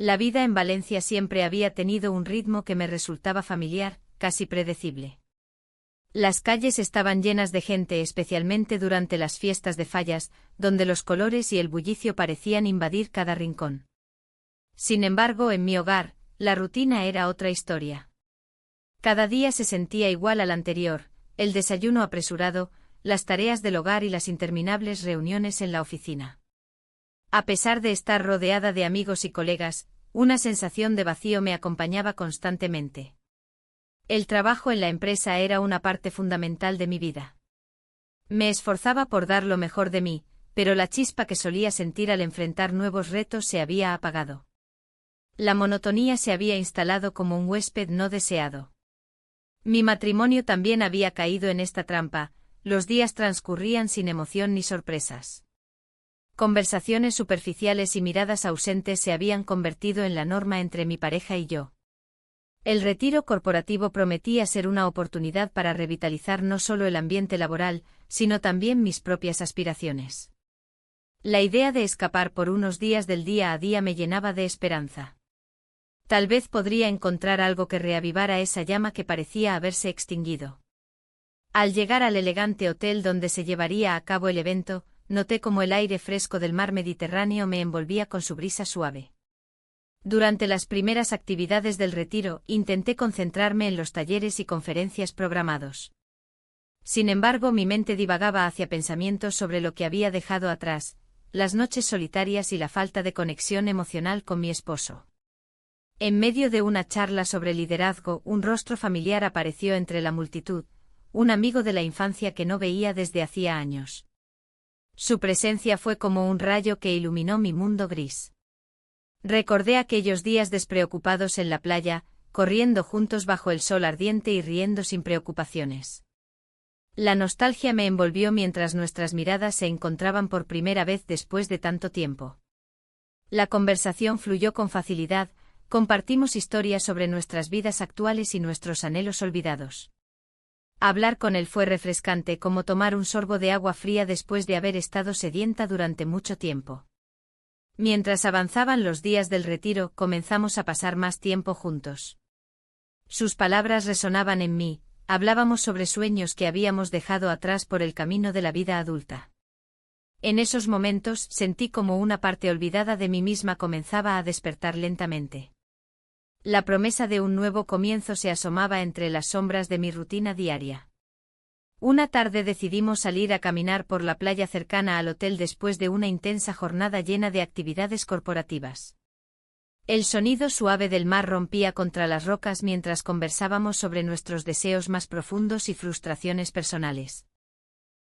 La vida en Valencia siempre había tenido un ritmo que me resultaba familiar, casi predecible. Las calles estaban llenas de gente, especialmente durante las fiestas de Fallas, donde los colores y el bullicio parecían invadir cada rincón. Sin embargo, en mi hogar, la rutina era otra historia. Cada día se sentía igual al anterior, el desayuno apresurado, las tareas del hogar y las interminables reuniones en la oficina. A pesar de estar rodeada de amigos y colegas, una sensación de vacío me acompañaba constantemente. El trabajo en la empresa era una parte fundamental de mi vida. Me esforzaba por dar lo mejor de mí, pero la chispa que solía sentir al enfrentar nuevos retos se había apagado. La monotonía se había instalado como un huésped no deseado. Mi matrimonio también había caído en esta trampa, los días transcurrían sin emoción ni sorpresas. Conversaciones superficiales y miradas ausentes se habían convertido en la norma entre mi pareja y yo. El retiro corporativo prometía ser una oportunidad para revitalizar no solo el ambiente laboral, sino también mis propias aspiraciones. La idea de escapar por unos días del día a día me llenaba de esperanza. Tal vez podría encontrar algo que reavivara esa llama que parecía haberse extinguido. Al llegar al elegante hotel donde se llevaría a cabo el evento, noté cómo el aire fresco del mar Mediterráneo me envolvía con su brisa suave. Durante las primeras actividades del retiro, intenté concentrarme en los talleres y conferencias programados. Sin embargo, mi mente divagaba hacia pensamientos sobre lo que había dejado atrás, las noches solitarias y la falta de conexión emocional con mi esposo. En medio de una charla sobre liderazgo, un rostro familiar apareció entre la multitud, un amigo de la infancia que no veía desde hacía años. Su presencia fue como un rayo que iluminó mi mundo gris. Recordé aquellos días despreocupados en la playa, corriendo juntos bajo el sol ardiente y riendo sin preocupaciones. La nostalgia me envolvió mientras nuestras miradas se encontraban por primera vez después de tanto tiempo. La conversación fluyó con facilidad, compartimos historias sobre nuestras vidas actuales y nuestros anhelos olvidados. Hablar con él fue refrescante, como tomar un sorbo de agua fría después de haber estado sedienta durante mucho tiempo. Mientras avanzaban los días del retiro, comenzamos a pasar más tiempo juntos. Sus palabras resonaban en mí, hablábamos sobre sueños que habíamos dejado atrás por el camino de la vida adulta. En esos momentos sentí como una parte olvidada de mí misma comenzaba a despertar lentamente. La promesa de un nuevo comienzo se asomaba entre las sombras de mi rutina diaria. Una tarde decidimos salir a caminar por la playa cercana al hotel después de una intensa jornada llena de actividades corporativas. El sonido suave del mar rompía contra las rocas mientras conversábamos sobre nuestros deseos más profundos y frustraciones personales.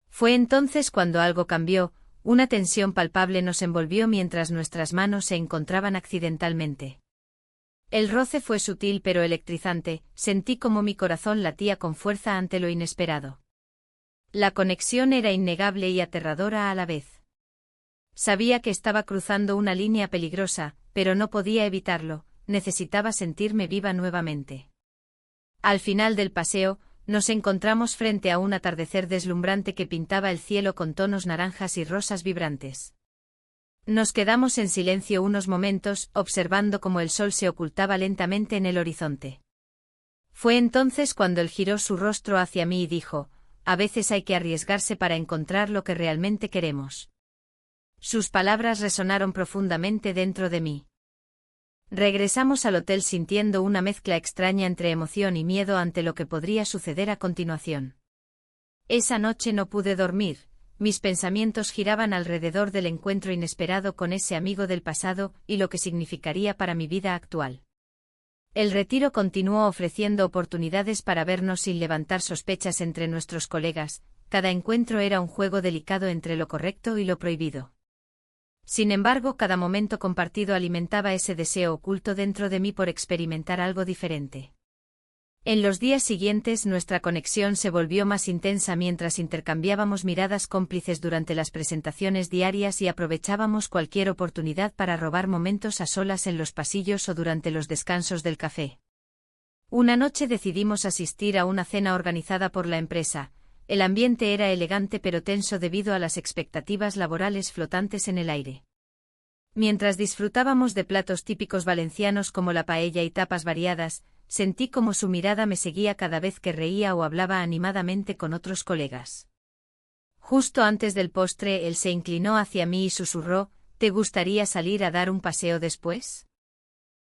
Fue entonces cuando algo cambió, una tensión palpable nos envolvió mientras nuestras manos se encontraban accidentalmente. El roce fue sutil pero electrizante, sentí como mi corazón latía con fuerza ante lo inesperado. La conexión era innegable y aterradora a la vez. Sabía que estaba cruzando una línea peligrosa, pero no podía evitarlo, necesitaba sentirme viva nuevamente. Al final del paseo, nos encontramos frente a un atardecer deslumbrante que pintaba el cielo con tonos naranjas y rosas vibrantes. Nos quedamos en silencio unos momentos, observando cómo el sol se ocultaba lentamente en el horizonte. Fue entonces cuando él giró su rostro hacia mí y dijo: «A veces hay que arriesgarse para encontrar lo que realmente queremos». Sus palabras resonaron profundamente dentro de mí. Regresamos al hotel sintiendo una mezcla extraña entre emoción y miedo ante lo que podría suceder a continuación. Esa noche no pude dormir. Mis pensamientos giraban alrededor del encuentro inesperado con ese amigo del pasado y lo que significaría para mi vida actual. El retiro continuó ofreciendo oportunidades para vernos sin levantar sospechas entre nuestros colegas, cada encuentro era un juego delicado entre lo correcto y lo prohibido. Sin embargo, cada momento compartido alimentaba ese deseo oculto dentro de mí por experimentar algo diferente. En los días siguientes nuestra conexión se volvió más intensa mientras intercambiábamos miradas cómplices durante las presentaciones diarias y aprovechábamos cualquier oportunidad para robar momentos a solas en los pasillos o durante los descansos del café. Una noche decidimos asistir a una cena organizada por la empresa. El ambiente era elegante pero tenso debido a las expectativas laborales flotantes en el aire. Mientras disfrutábamos de platos típicos valencianos como la paella y tapas variadas, sentí como su mirada me seguía cada vez que reía o hablaba animadamente con otros colegas. Justo antes del postre él se inclinó hacia mí y susurró: ¿te gustaría salir a dar un paseo después?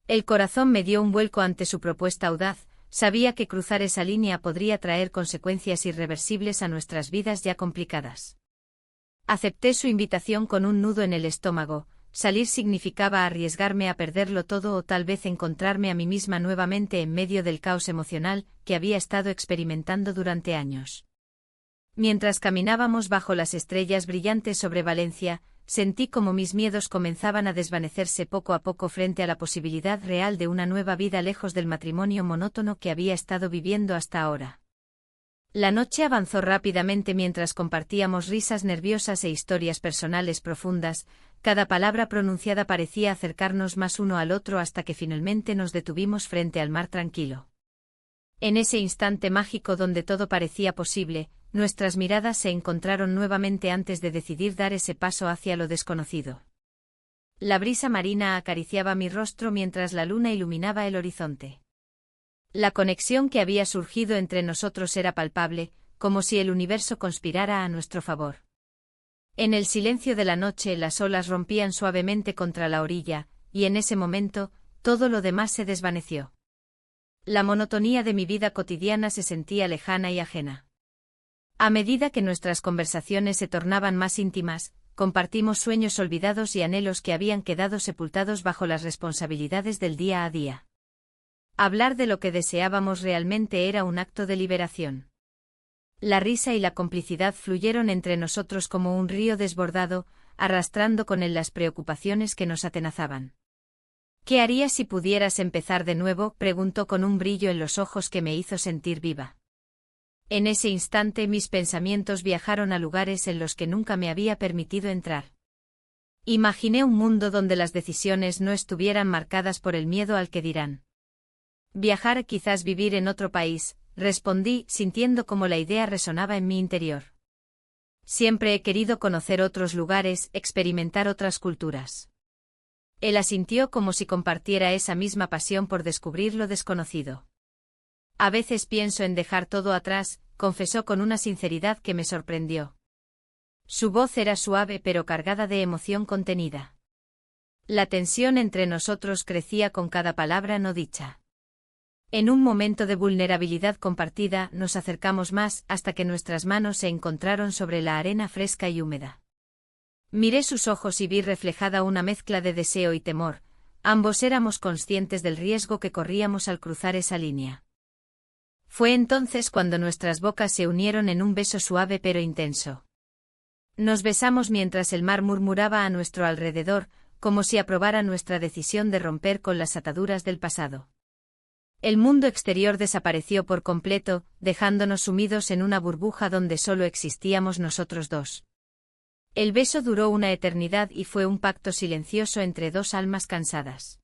El corazón me dio un vuelco ante su propuesta audaz. Sabía que cruzar esa línea podría traer consecuencias irreversibles a nuestras vidas ya complicadas. Acepté su invitación con un nudo en el estómago. Salir significaba arriesgarme a perderlo todo o tal vez encontrarme a mí misma nuevamente en medio del caos emocional que había estado experimentando durante años. Mientras caminábamos bajo las estrellas brillantes sobre Valencia, sentí como mis miedos comenzaban a desvanecerse poco a poco frente a la posibilidad real de una nueva vida lejos del matrimonio monótono que había estado viviendo hasta ahora. La noche avanzó rápidamente mientras compartíamos risas nerviosas e historias personales profundas. Cada palabra pronunciada parecía acercarnos más uno al otro hasta que finalmente nos detuvimos frente al mar tranquilo. En ese instante mágico donde todo parecía posible, nuestras miradas se encontraron nuevamente antes de decidir dar ese paso hacia lo desconocido. La brisa marina acariciaba mi rostro mientras la luna iluminaba el horizonte. La conexión que había surgido entre nosotros era palpable, como si el universo conspirara a nuestro favor. En el silencio de la noche las olas rompían suavemente contra la orilla, y en ese momento, todo lo demás se desvaneció. La monotonía de mi vida cotidiana se sentía lejana y ajena. A medida que nuestras conversaciones se tornaban más íntimas, compartimos sueños olvidados y anhelos que habían quedado sepultados bajo las responsabilidades del día a día. Hablar de lo que deseábamos realmente era un acto de liberación. La risa y la complicidad fluyeron entre nosotros como un río desbordado, arrastrando con él las preocupaciones que nos atenazaban. ¿Qué harías si pudieras empezar de nuevo?, preguntó con un brillo en los ojos que me hizo sentir viva. En ese instante mis pensamientos viajaron a lugares en los que nunca me había permitido entrar. Imaginé un mundo donde las decisiones no estuvieran marcadas por el miedo al que dirán. Viajar, quizás vivir en otro país, respondí, sintiendo cómo la idea resonaba en mi interior. Siempre he querido conocer otros lugares, experimentar otras culturas. Él asintió como si compartiera esa misma pasión por descubrir lo desconocido. A veces pienso en dejar todo atrás, confesó con una sinceridad que me sorprendió. Su voz era suave pero cargada de emoción contenida. La tensión entre nosotros crecía con cada palabra no dicha. En un momento de vulnerabilidad compartida nos acercamos más hasta que nuestras manos se encontraron sobre la arena fresca y húmeda. Miré sus ojos y vi reflejada una mezcla de deseo y temor. Ambos éramos conscientes del riesgo que corríamos al cruzar esa línea. Fue entonces cuando nuestras bocas se unieron en un beso suave pero intenso. Nos besamos mientras el mar murmuraba a nuestro alrededor, como si aprobara nuestra decisión de romper con las ataduras del pasado. El mundo exterior desapareció por completo, dejándonos sumidos en una burbuja donde solo existíamos nosotros dos. El beso duró una eternidad y fue un pacto silencioso entre dos almas cansadas.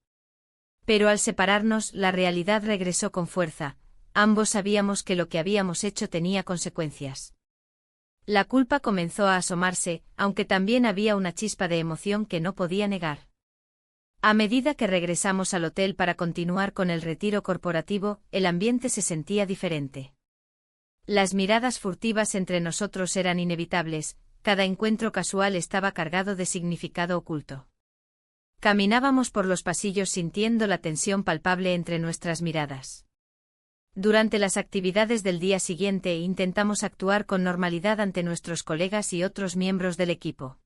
Pero al separarnos, la realidad regresó con fuerza. Ambos sabíamos que lo que habíamos hecho tenía consecuencias. La culpa comenzó a asomarse, aunque también había una chispa de emoción que no podía negar. A medida que regresamos al hotel para continuar con el retiro corporativo, el ambiente se sentía diferente. Las miradas furtivas entre nosotros eran inevitables, cada encuentro casual estaba cargado de significado oculto. Caminábamos por los pasillos sintiendo la tensión palpable entre nuestras miradas. Durante las actividades del día siguiente intentamos actuar con normalidad ante nuestros colegas y otros miembros del equipo.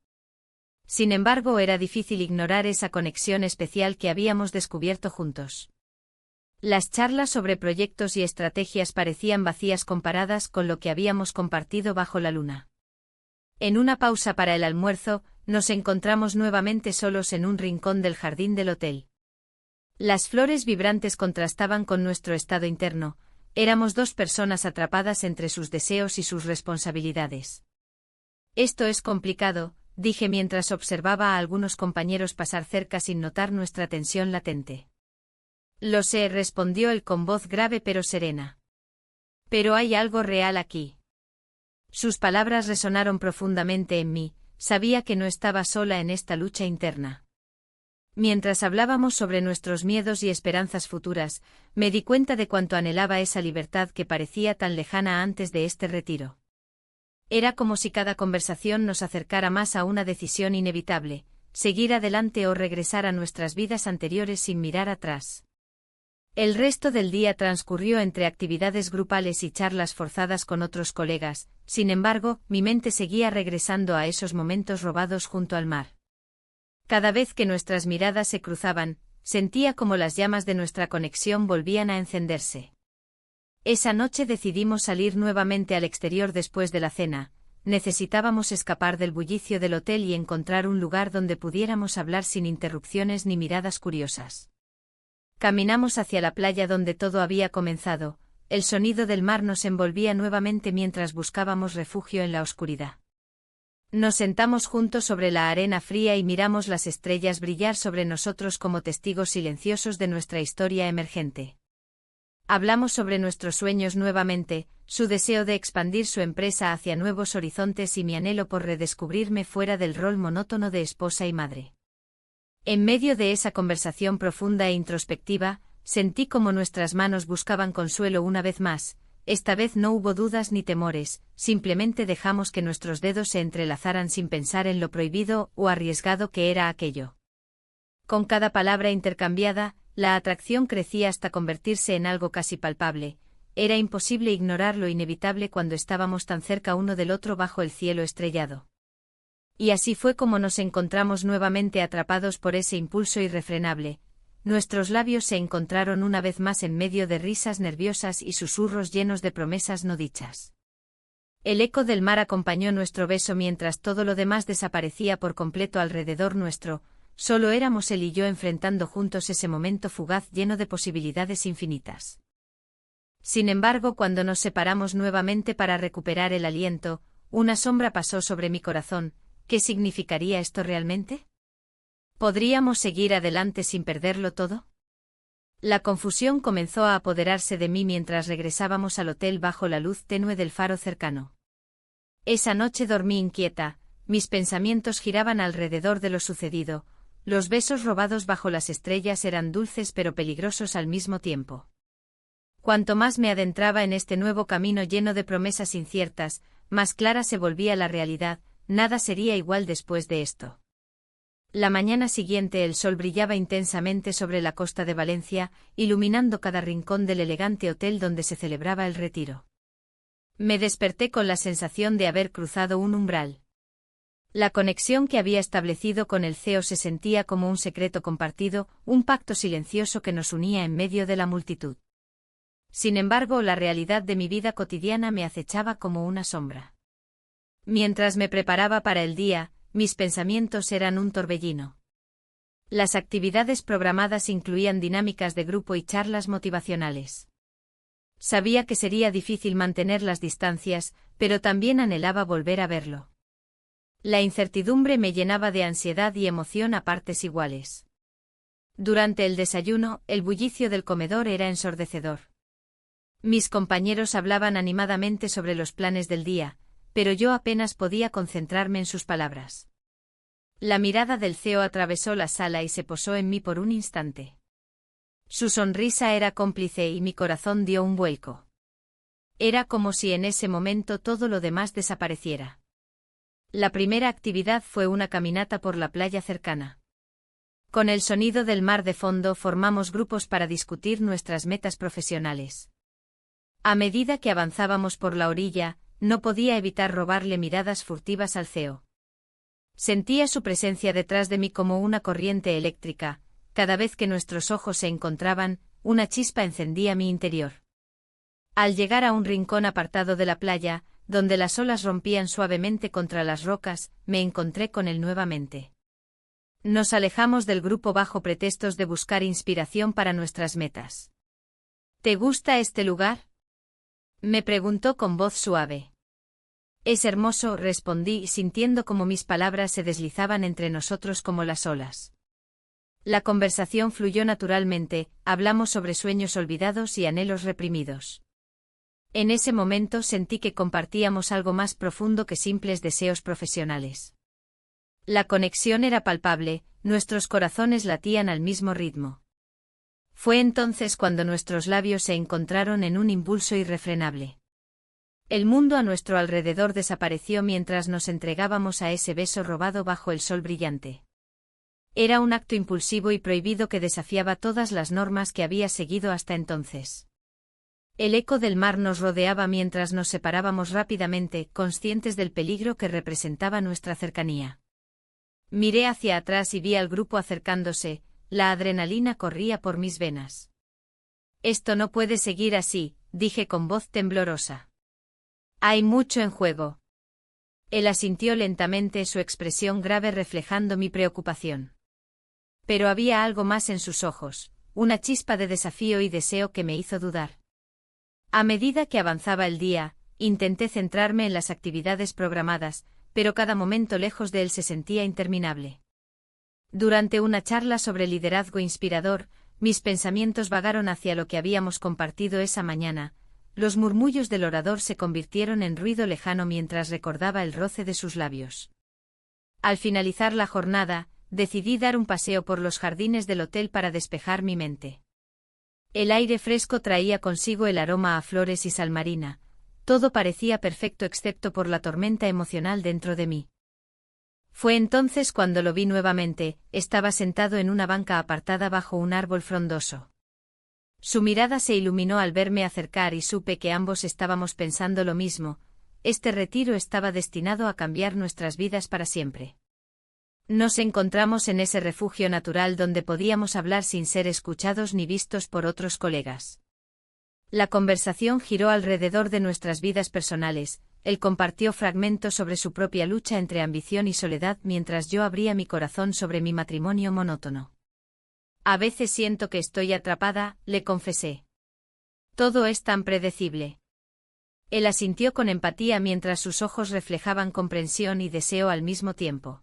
Sin embargo, era difícil ignorar esa conexión especial que habíamos descubierto juntos. Las charlas sobre proyectos y estrategias parecían vacías comparadas con lo que habíamos compartido bajo la luna. En una pausa para el almuerzo, nos encontramos nuevamente solos en un rincón del jardín del hotel. Las flores vibrantes contrastaban con nuestro estado interno. Éramos dos personas atrapadas entre sus deseos y sus responsabilidades. Esto es complicado, dije mientras observaba a algunos compañeros pasar cerca sin notar nuestra tensión latente. Lo sé, respondió él con voz grave pero serena. Pero hay algo real aquí. Sus palabras resonaron profundamente en mí, sabía que no estaba sola en esta lucha interna. Mientras hablábamos sobre nuestros miedos y esperanzas futuras, me di cuenta de cuánto anhelaba esa libertad que parecía tan lejana antes de este retiro. Era como si cada conversación nos acercara más a una decisión inevitable, seguir adelante o regresar a nuestras vidas anteriores sin mirar atrás. El resto del día transcurrió entre actividades grupales y charlas forzadas con otros colegas, sin embargo, mi mente seguía regresando a esos momentos robados junto al mar. Cada vez que nuestras miradas se cruzaban, sentía como las llamas de nuestra conexión volvían a encenderse. Esa noche decidimos salir nuevamente al exterior después de la cena. Necesitábamos escapar del bullicio del hotel y encontrar un lugar donde pudiéramos hablar sin interrupciones ni miradas curiosas. Caminamos hacia la playa donde todo había comenzado. El sonido del mar nos envolvía nuevamente mientras buscábamos refugio en la oscuridad. Nos sentamos juntos sobre la arena fría y miramos las estrellas brillar sobre nosotros como testigos silenciosos de nuestra historia emergente. Hablamos sobre nuestros sueños nuevamente, su deseo de expandir su empresa hacia nuevos horizontes y mi anhelo por redescubrirme fuera del rol monótono de esposa y madre. En medio de esa conversación profunda e introspectiva, sentí como nuestras manos buscaban consuelo una vez más. Esta vez no hubo dudas ni temores, simplemente dejamos que nuestros dedos se entrelazaran sin pensar en lo prohibido o arriesgado que era aquello. Con cada palabra intercambiada, la atracción crecía hasta convertirse en algo casi palpable. Era imposible ignorar lo inevitable cuando estábamos tan cerca uno del otro bajo el cielo estrellado. Y así fue como nos encontramos nuevamente atrapados por ese impulso irrefrenable. Nuestros labios se encontraron una vez más en medio de risas nerviosas y susurros llenos de promesas no dichas. El eco del mar acompañó nuestro beso mientras todo lo demás desaparecía por completo alrededor nuestro. Solo éramos él y yo enfrentando juntos ese momento fugaz lleno de posibilidades infinitas. Sin embargo, cuando nos separamos nuevamente para recuperar el aliento, una sombra pasó sobre mi corazón. ¿Qué significaría esto realmente? ¿Podríamos seguir adelante sin perderlo todo? La confusión comenzó a apoderarse de mí mientras regresábamos al hotel bajo la luz tenue del faro cercano. Esa noche dormí inquieta, mis pensamientos giraban alrededor de lo sucedido, los besos robados bajo las estrellas eran dulces pero peligrosos al mismo tiempo. Cuanto más me adentraba en este nuevo camino lleno de promesas inciertas, más clara se volvía la realidad, nada sería igual después de esto. La mañana siguiente el sol brillaba intensamente sobre la costa de Valencia, iluminando cada rincón del elegante hotel donde se celebraba el retiro. Me desperté con la sensación de haber cruzado un umbral. La conexión que había establecido con el CEO se sentía como un secreto compartido, un pacto silencioso que nos unía en medio de la multitud. Sin embargo, la realidad de mi vida cotidiana me acechaba como una sombra. Mientras me preparaba para el día, mis pensamientos eran un torbellino. Las actividades programadas incluían dinámicas de grupo y charlas motivacionales. Sabía que sería difícil mantener las distancias, pero también anhelaba volver a verlo. La incertidumbre me llenaba de ansiedad y emoción a partes iguales. Durante el desayuno, el bullicio del comedor era ensordecedor. Mis compañeros hablaban animadamente sobre los planes del día, pero yo apenas podía concentrarme en sus palabras. La mirada del CEO atravesó la sala y se posó en mí por un instante. Su sonrisa era cómplice y mi corazón dio un vuelco. Era como si en ese momento todo lo demás desapareciera. La primera actividad fue una caminata por la playa cercana. Con el sonido del mar de fondo formamos grupos para discutir nuestras metas profesionales. A medida que avanzábamos por la orilla, no podía evitar robarle miradas furtivas al CEO. Sentía su presencia detrás de mí como una corriente eléctrica, cada vez que nuestros ojos se encontraban, una chispa encendía mi interior. Al llegar a un rincón apartado de la playa, donde las olas rompían suavemente contra las rocas, me encontré con él nuevamente. Nos alejamos del grupo bajo pretextos de buscar inspiración para nuestras metas. ¿Te gusta este lugar?, me preguntó con voz suave. Es hermoso, respondí, sintiendo como mis palabras se deslizaban entre nosotros como las olas. La conversación fluyó naturalmente, hablamos sobre sueños olvidados y anhelos reprimidos. En ese momento sentí que compartíamos algo más profundo que simples deseos profesionales. La conexión era palpable, nuestros corazones latían al mismo ritmo. Fue entonces cuando nuestros labios se encontraron en un impulso irrefrenable. El mundo a nuestro alrededor desapareció mientras nos entregábamos a ese beso robado bajo el sol brillante. Era un acto impulsivo y prohibido que desafiaba todas las normas que había seguido hasta entonces. El eco del mar nos rodeaba mientras nos separábamos rápidamente, conscientes del peligro que representaba nuestra cercanía. Miré hacia atrás y vi al grupo acercándose, la adrenalina corría por mis venas. «Esto no puede seguir así», dije con voz temblorosa. «Hay mucho en juego». Él asintió lentamente, su expresión grave reflejando mi preocupación. Pero había algo más en sus ojos, una chispa de desafío y deseo que me hizo dudar. A medida que avanzaba el día, intenté centrarme en las actividades programadas, pero cada momento lejos de él se sentía interminable. Durante una charla sobre liderazgo inspirador, mis pensamientos vagaron hacia lo que habíamos compartido esa mañana. Los murmullos del orador se convirtieron en ruido lejano mientras recordaba el roce de sus labios. Al finalizar la jornada, decidí dar un paseo por los jardines del hotel para despejar mi mente. El aire fresco traía consigo el aroma a flores y salmarina. Todo parecía perfecto excepto por la tormenta emocional dentro de mí. Fue entonces cuando lo vi nuevamente, estaba sentado en una banca apartada bajo un árbol frondoso. Su mirada se iluminó al verme acercar y supe que ambos estábamos pensando lo mismo: este retiro estaba destinado a cambiar nuestras vidas para siempre. Nos encontramos en ese refugio natural donde podíamos hablar sin ser escuchados ni vistos por otros colegas. La conversación giró alrededor de nuestras vidas personales. Él compartió fragmentos sobre su propia lucha entre ambición y soledad mientras yo abría mi corazón sobre mi matrimonio monótono. «A veces siento que estoy atrapada», le confesé. «Todo es tan predecible». Él asintió con empatía mientras sus ojos reflejaban comprensión y deseo al mismo tiempo.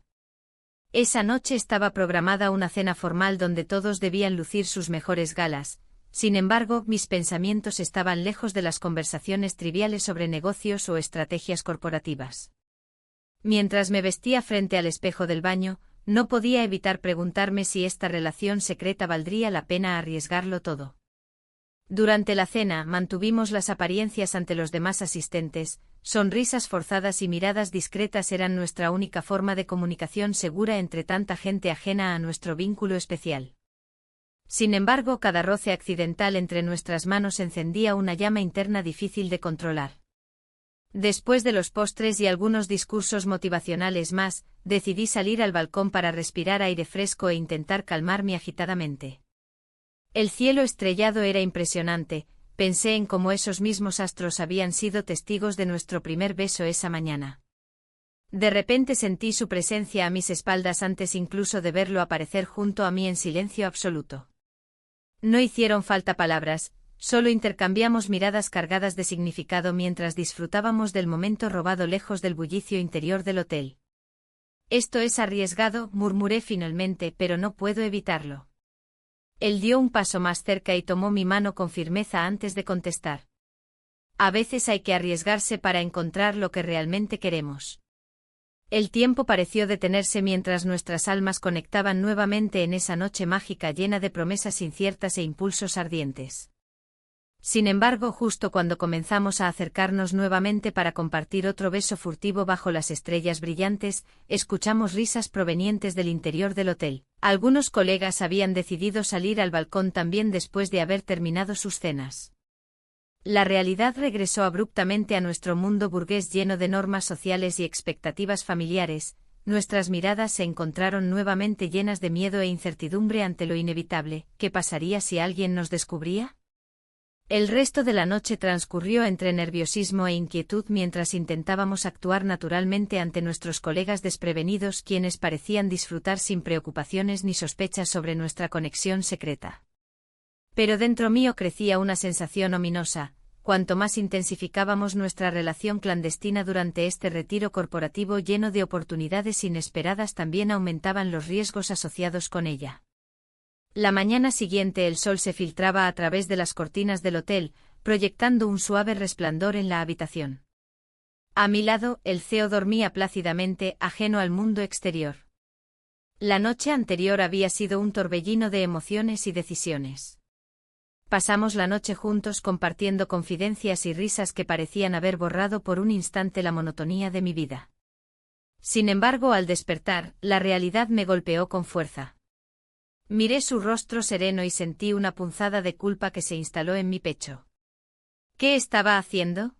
Esa noche estaba programada una cena formal donde todos debían lucir sus mejores galas. Sin embargo, mis pensamientos estaban lejos de las conversaciones triviales sobre negocios o estrategias corporativas. Mientras me vestía frente al espejo del baño, no podía evitar preguntarme si esta relación secreta valdría la pena arriesgarlo todo. Durante la cena mantuvimos las apariencias ante los demás asistentes. Sonrisas forzadas y miradas discretas eran nuestra única forma de comunicación segura entre tanta gente ajena a nuestro vínculo especial. Sin embargo, cada roce accidental entre nuestras manos encendía una llama interna difícil de controlar. Después de los postres y algunos discursos motivacionales más, decidí salir al balcón para respirar aire fresco e intentar calmar mi agitada mente. El cielo estrellado era impresionante. Pensé en cómo esos mismos astros habían sido testigos de nuestro primer beso esa mañana. De repente sentí su presencia a mis espaldas antes incluso de verlo aparecer junto a mí en silencio absoluto. No hicieron falta palabras, solo intercambiamos miradas cargadas de significado mientras disfrutábamos del momento robado lejos del bullicio interior del hotel. «Esto es arriesgado», murmuré finalmente, «pero no puedo evitarlo». Él dio un paso más cerca y tomó mi mano con firmeza antes de contestar. «A veces hay que arriesgarse para encontrar lo que realmente queremos». El tiempo pareció detenerse mientras nuestras almas conectaban nuevamente en esa noche mágica llena de promesas inciertas e impulsos ardientes. Sin embargo, justo cuando comenzamos a acercarnos nuevamente para compartir otro beso furtivo bajo las estrellas brillantes, escuchamos risas provenientes del interior del hotel. Algunos colegas habían decidido salir al balcón también después de haber terminado sus cenas. La realidad regresó abruptamente a nuestro mundo burgués lleno de normas sociales y expectativas familiares. Nuestras miradas se encontraron nuevamente llenas de miedo e incertidumbre ante lo inevitable. ¿Qué pasaría si alguien nos descubría? El resto de la noche transcurrió entre nerviosismo e inquietud mientras intentábamos actuar naturalmente ante nuestros colegas desprevenidos, quienes parecían disfrutar sin preocupaciones ni sospechas sobre nuestra conexión secreta. Pero dentro mío crecía una sensación ominosa. Cuanto más intensificábamos nuestra relación clandestina durante este retiro corporativo lleno de oportunidades inesperadas, también aumentaban los riesgos asociados con ella. La mañana siguiente el sol se filtraba a través de las cortinas del hotel, proyectando un suave resplandor en la habitación. A mi lado, el CEO dormía plácidamente, ajeno al mundo exterior. La noche anterior había sido un torbellino de emociones y decisiones. Pasamos la noche juntos compartiendo confidencias y risas que parecían haber borrado por un instante la monotonía de mi vida. Sin embargo, al despertar, la realidad me golpeó con fuerza. Miré su rostro sereno y sentí una punzada de culpa que se instaló en mi pecho. ¿Qué estaba haciendo?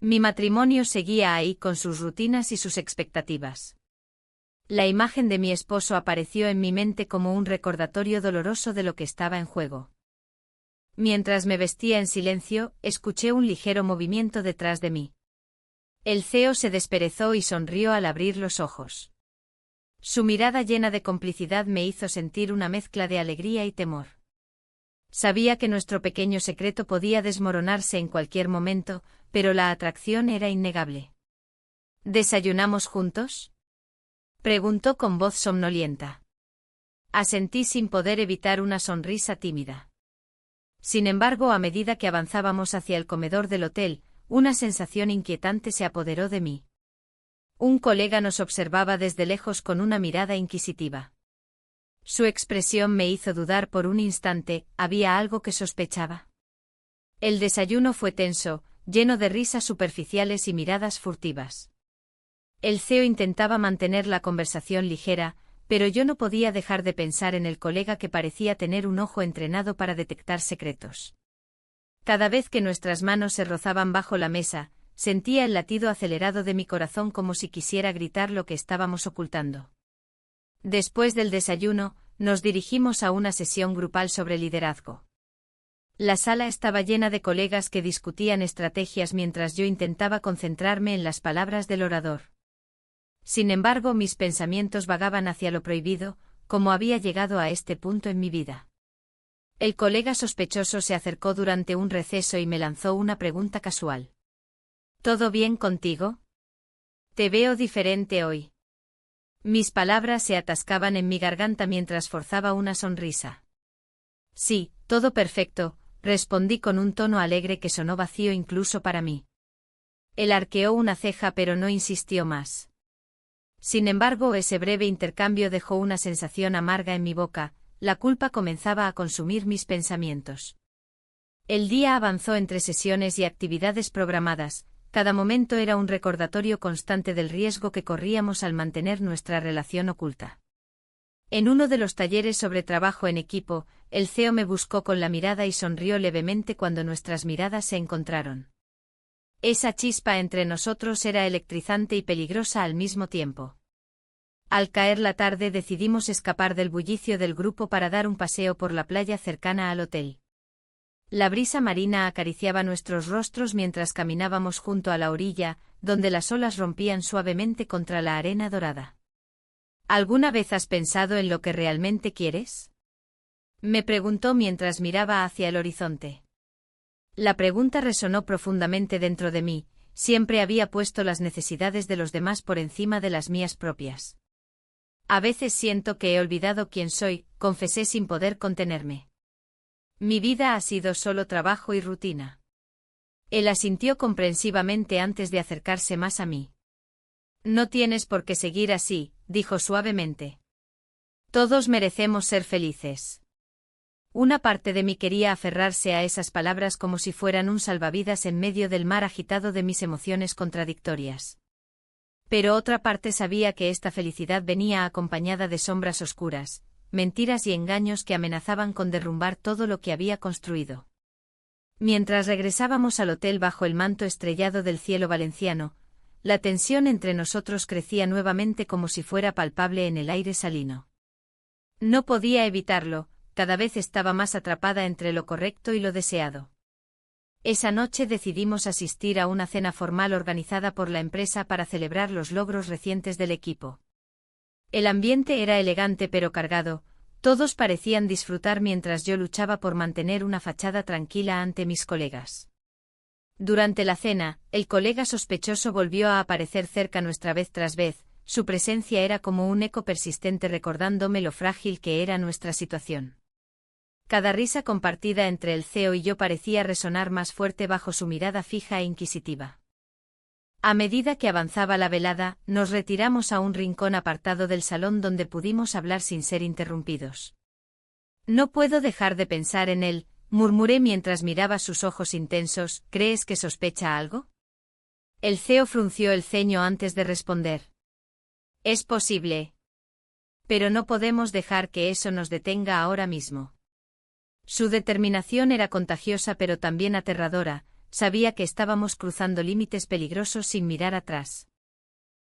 Mi matrimonio seguía ahí con sus rutinas y sus expectativas. La imagen de mi esposo apareció en mi mente como un recordatorio doloroso de lo que estaba en juego. Mientras me vestía en silencio, escuché un ligero movimiento detrás de mí. El CEO se desperezó y sonrió al abrir los ojos. Su mirada llena de complicidad me hizo sentir una mezcla de alegría y temor. Sabía que nuestro pequeño secreto podía desmoronarse en cualquier momento, pero la atracción era innegable. ¿Desayunamos juntos?, preguntó con voz somnolienta. Asentí sin poder evitar una sonrisa tímida. Sin embargo, a medida que avanzábamos hacia el comedor del hotel, una sensación inquietante se apoderó de mí. Un colega nos observaba desde lejos con una mirada inquisitiva. Su expresión me hizo dudar por un instante, ¿había algo que sospechaba? El desayuno fue tenso, lleno de risas superficiales y miradas furtivas. El CEO intentaba mantener la conversación ligera, pero yo no podía dejar de pensar en el colega que parecía tener un ojo entrenado para detectar secretos. Cada vez que nuestras manos se rozaban bajo la mesa, sentía el latido acelerado de mi corazón como si quisiera gritar lo que estábamos ocultando. Después del desayuno, nos dirigimos a una sesión grupal sobre liderazgo. La sala estaba llena de colegas que discutían estrategias mientras yo intentaba concentrarme en las palabras del orador. Sin embargo, mis pensamientos vagaban hacia lo prohibido, como había llegado a este punto en mi vida. El colega sospechoso se acercó durante un receso y me lanzó una pregunta casual. ¿Todo bien contigo? Te veo diferente hoy. Mis palabras se atascaban en mi garganta mientras forzaba una sonrisa. Sí, todo perfecto, respondí con un tono alegre que sonó vacío incluso para mí. Él arqueó una ceja pero no insistió más. Sin embargo, ese breve intercambio dejó una sensación amarga en mi boca, la culpa comenzaba a consumir mis pensamientos. El día avanzó entre sesiones y actividades programadas, cada momento era un recordatorio constante del riesgo que corríamos al mantener nuestra relación oculta. En uno de los talleres sobre trabajo en equipo, el CEO me buscó con la mirada y sonrió levemente cuando nuestras miradas se encontraron. Esa chispa entre nosotros era electrizante y peligrosa al mismo tiempo. Al caer la tarde decidimos escapar del bullicio del grupo para dar un paseo por la playa cercana al hotel. La brisa marina acariciaba nuestros rostros mientras caminábamos junto a la orilla, donde las olas rompían suavemente contra la arena dorada. ¿Alguna vez has pensado en lo que realmente quieres?, me preguntó mientras miraba hacia el horizonte. La pregunta resonó profundamente dentro de mí, siempre había puesto las necesidades de los demás por encima de las mías propias. A veces siento que he olvidado quién soy, confesé sin poder contenerme. Mi vida ha sido solo trabajo y rutina. Él asintió comprensivamente antes de acercarse más a mí. No tienes por qué seguir así, dijo suavemente. Todos merecemos ser felices. Una parte de mí quería aferrarse a esas palabras como si fueran un salvavidas en medio del mar agitado de mis emociones contradictorias. Pero otra parte sabía que esta felicidad venía acompañada de sombras oscuras, mentiras y engaños que amenazaban con derrumbar todo lo que había construido. Mientras regresábamos al hotel bajo el manto estrellado del cielo valenciano, la tensión entre nosotros crecía nuevamente como si fuera palpable en el aire salino. No podía evitarlo, cada vez estaba más atrapada entre lo correcto y lo deseado. Esa noche decidimos asistir a una cena formal organizada por la empresa para celebrar los logros recientes del equipo. El ambiente era elegante pero cargado, todos parecían disfrutar mientras yo luchaba por mantener una fachada tranquila ante mis colegas. Durante la cena, el colega sospechoso volvió a aparecer cerca nuestra vez tras vez, su presencia era como un eco persistente recordándome lo frágil que era nuestra situación. Cada risa compartida entre el CEO y yo parecía resonar más fuerte bajo su mirada fija e inquisitiva. A medida que avanzaba la velada, nos retiramos a un rincón apartado del salón donde pudimos hablar sin ser interrumpidos. No puedo dejar de pensar en él, murmuré mientras miraba sus ojos intensos. ¿Crees que sospecha algo? El CEO frunció el ceño antes de responder. Es posible. Pero no podemos dejar que eso nos detenga ahora mismo. Su determinación era contagiosa pero también aterradora. Sabía que estábamos cruzando límites peligrosos sin mirar atrás.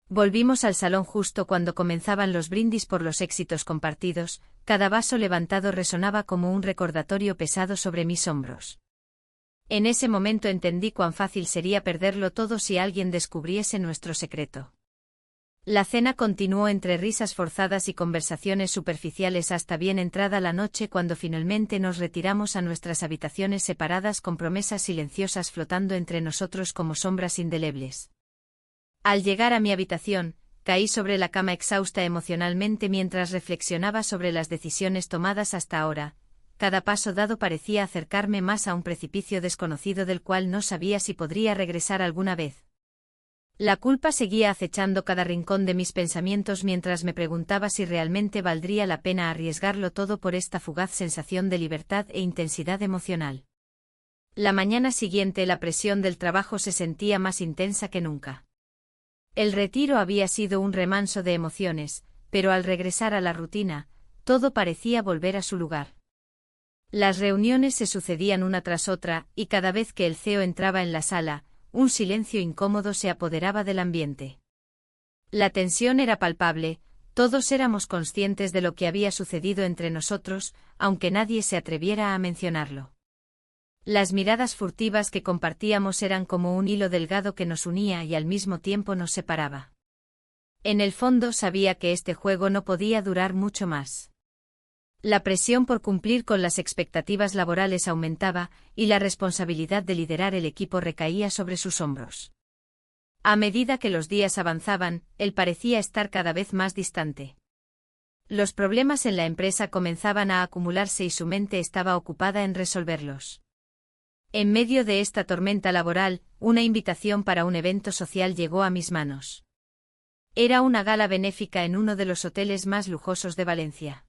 Volvimos al salón justo cuando comenzaban los brindis por los éxitos compartidos. Cada vaso levantado resonaba como un recordatorio pesado sobre mis hombros. En ese momento entendí cuán fácil sería perderlo todo si alguien descubriese nuestro secreto. La cena continuó entre risas forzadas y conversaciones superficiales hasta bien entrada la noche, cuando finalmente nos retiramos a nuestras habitaciones separadas con promesas silenciosas flotando entre nosotros como sombras indelebles. Al llegar a mi habitación, caí sobre la cama exhausta emocionalmente mientras reflexionaba sobre las decisiones tomadas hasta ahora. Cada paso dado parecía acercarme más a un precipicio desconocido del cual no sabía si podría regresar alguna vez. La culpa seguía acechando cada rincón de mis pensamientos mientras me preguntaba si realmente valdría la pena arriesgarlo todo por esta fugaz sensación de libertad e intensidad emocional. La mañana siguiente la presión del trabajo se sentía más intensa que nunca. El retiro había sido un remanso de emociones, pero al regresar a la rutina, todo parecía volver a su lugar. Las reuniones se sucedían una tras otra, y cada vez que el CEO entraba en la sala, un silencio incómodo se apoderaba del ambiente. La tensión era palpable, todos éramos conscientes de lo que había sucedido entre nosotros, aunque nadie se atreviera a mencionarlo. Las miradas furtivas que compartíamos eran como un hilo delgado que nos unía y al mismo tiempo nos separaba. En el fondo sabía que este juego no podía durar mucho más. La presión por cumplir con las expectativas laborales aumentaba, y la responsabilidad de liderar el equipo recaía sobre sus hombros. A medida que los días avanzaban, él parecía estar cada vez más distante. Los problemas en la empresa comenzaban a acumularse y su mente estaba ocupada en resolverlos. En medio de esta tormenta laboral, una invitación para un evento social llegó a mis manos. Era una gala benéfica en uno de los hoteles más lujosos de Valencia.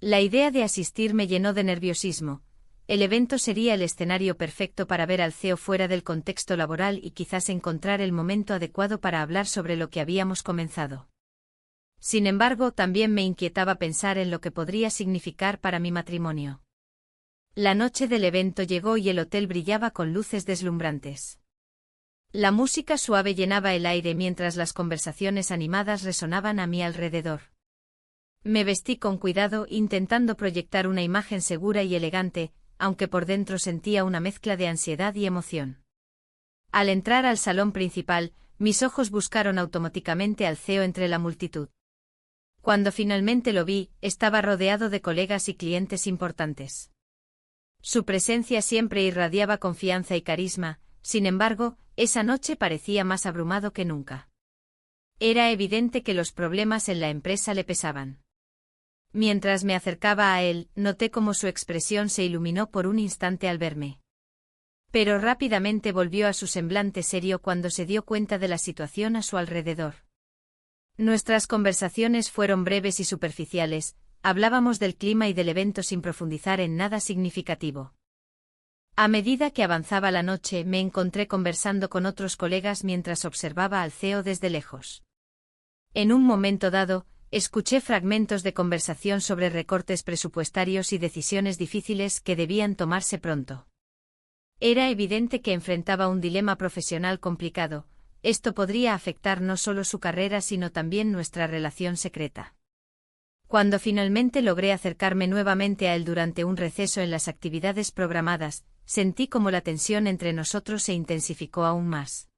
La idea de asistir me llenó de nerviosismo. El evento sería el escenario perfecto para ver al CEO fuera del contexto laboral y quizás encontrar el momento adecuado para hablar sobre lo que habíamos comenzado. Sin embargo, también me inquietaba pensar en lo que podría significar para mi matrimonio. La noche del evento llegó y el hotel brillaba con luces deslumbrantes. La música suave llenaba el aire mientras las conversaciones animadas resonaban a mi alrededor. Me vestí con cuidado, intentando proyectar una imagen segura y elegante, aunque por dentro sentía una mezcla de ansiedad y emoción. Al entrar al salón principal, mis ojos buscaron automáticamente al CEO entre la multitud. Cuando finalmente lo vi, estaba rodeado de colegas y clientes importantes. Su presencia siempre irradiaba confianza y carisma, sin embargo, esa noche parecía más abrumado que nunca. Era evidente que los problemas en la empresa le pesaban. Mientras me acercaba a él, noté cómo su expresión se iluminó por un instante al verme. Pero rápidamente volvió a su semblante serio cuando se dio cuenta de la situación a su alrededor. Nuestras conversaciones fueron breves y superficiales, hablábamos del clima y del evento sin profundizar en nada significativo. A medida que avanzaba la noche, me encontré conversando con otros colegas mientras observaba al CEO desde lejos. En un momento dado, escuché fragmentos de conversación sobre recortes presupuestarios y decisiones difíciles que debían tomarse pronto. Era evidente que enfrentaba un dilema profesional complicado. Esto podría afectar no solo su carrera sino también nuestra relación secreta. Cuando finalmente logré acercarme nuevamente a él durante un receso en las actividades programadas, sentí como la tensión entre nosotros se intensificó aún más.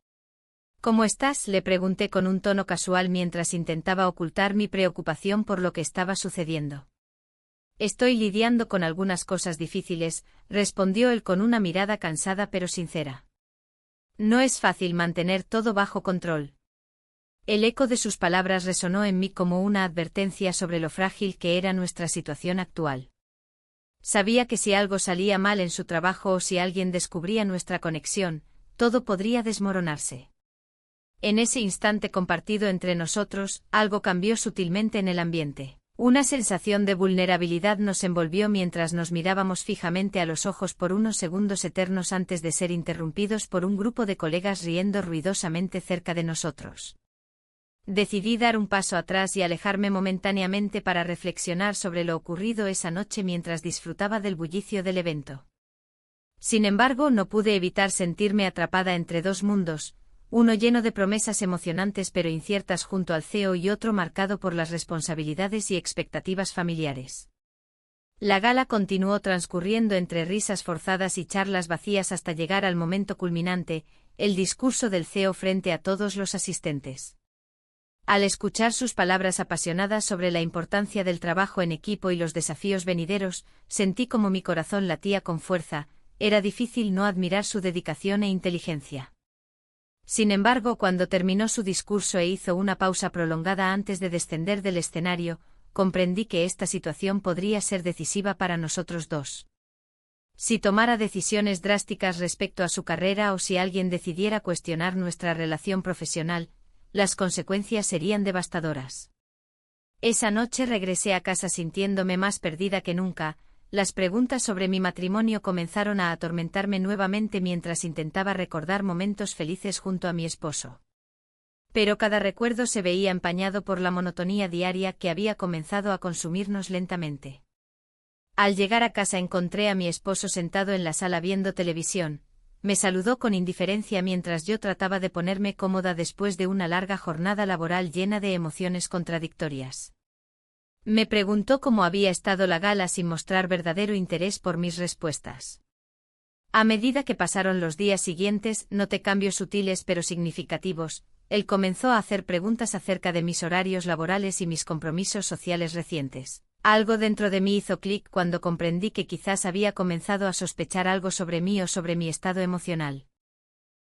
¿Cómo estás?, le pregunté con un tono casual mientras intentaba ocultar mi preocupación por lo que estaba sucediendo. Estoy lidiando con algunas cosas difíciles, respondió él con una mirada cansada pero sincera. No es fácil mantener todo bajo control. El eco de sus palabras resonó en mí como una advertencia sobre lo frágil que era nuestra situación actual. Sabía que si algo salía mal en su trabajo o si alguien descubría nuestra conexión, todo podría desmoronarse. En ese instante compartido entre nosotros, algo cambió sutilmente en el ambiente. Una sensación de vulnerabilidad nos envolvió mientras nos mirábamos fijamente a los ojos por unos segundos eternos antes de ser interrumpidos por un grupo de colegas riendo ruidosamente cerca de nosotros. Decidí dar un paso atrás y alejarme momentáneamente para reflexionar sobre lo ocurrido esa noche mientras disfrutaba del bullicio del evento. Sin embargo, no pude evitar sentirme atrapada entre dos mundos, uno lleno de promesas emocionantes pero inciertas junto al CEO y otro marcado por las responsabilidades y expectativas familiares. La gala continuó transcurriendo entre risas forzadas y charlas vacías hasta llegar al momento culminante, el discurso del CEO frente a todos los asistentes. Al escuchar sus palabras apasionadas sobre la importancia del trabajo en equipo y los desafíos venideros, sentí como mi corazón latía con fuerza. Era difícil no admirar su dedicación e inteligencia. Sin embargo, cuando terminó su discurso e hizo una pausa prolongada antes de descender del escenario, comprendí que esta situación podría ser decisiva para nosotros dos. Si tomara decisiones drásticas respecto a su carrera o si alguien decidiera cuestionar nuestra relación profesional, las consecuencias serían devastadoras. Esa noche regresé a casa sintiéndome más perdida que nunca. Las preguntas sobre mi matrimonio comenzaron a atormentarme nuevamente mientras intentaba recordar momentos felices junto a mi esposo. Pero cada recuerdo se veía empañado por la monotonía diaria que había comenzado a consumirnos lentamente. Al llegar a casa encontré a mi esposo sentado en la sala viendo televisión. Me saludó con indiferencia mientras yo trataba de ponerme cómoda después de una larga jornada laboral llena de emociones contradictorias. Me preguntó cómo había estado la gala sin mostrar verdadero interés por mis respuestas. A medida que pasaron los días siguientes, noté cambios sutiles pero significativos. Él comenzó a hacer preguntas acerca de mis horarios laborales y mis compromisos sociales recientes. Algo dentro de mí hizo clic cuando comprendí que quizás había comenzado a sospechar algo sobre mí o sobre mi estado emocional.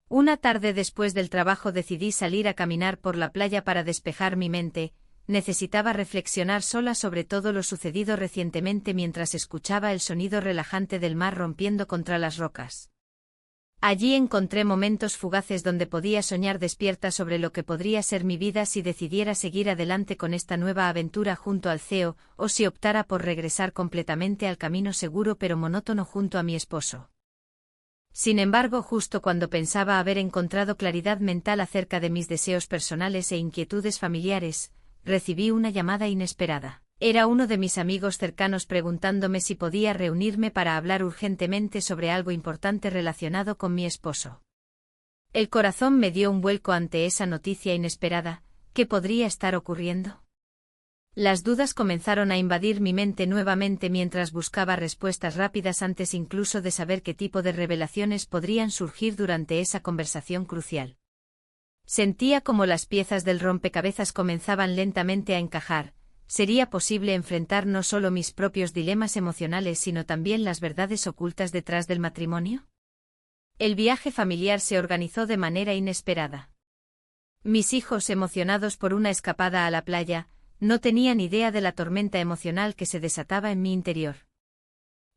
Una tarde después del trabajo decidí salir a caminar por la playa para despejar mi mente. Necesitaba reflexionar sola sobre todo lo sucedido recientemente mientras escuchaba el sonido relajante del mar rompiendo contra las rocas. Allí encontré momentos fugaces donde podía soñar despierta sobre lo que podría ser mi vida si decidiera seguir adelante con esta nueva aventura junto al CEO, o si optara por regresar completamente al camino seguro pero monótono junto a mi esposo. Sin embargo, justo cuando pensaba haber encontrado claridad mental acerca de mis deseos personales e inquietudes familiares, recibí una llamada inesperada. Era uno de mis amigos cercanos preguntándome si podía reunirme para hablar urgentemente sobre algo importante relacionado con mi esposo. El corazón me dio un vuelco ante esa noticia inesperada. ¿Qué podría estar ocurriendo? Las dudas comenzaron a invadir mi mente nuevamente mientras buscaba respuestas rápidas antes incluso de saber qué tipo de revelaciones podrían surgir durante esa conversación crucial. Sentía como las piezas del rompecabezas comenzaban lentamente a encajar. ¿Sería posible enfrentar no solo mis propios dilemas emocionales sino también las verdades ocultas detrás del matrimonio? El viaje familiar se organizó de manera inesperada. Mis hijos, emocionados por una escapada a la playa, no tenían idea de la tormenta emocional que se desataba en mi interior.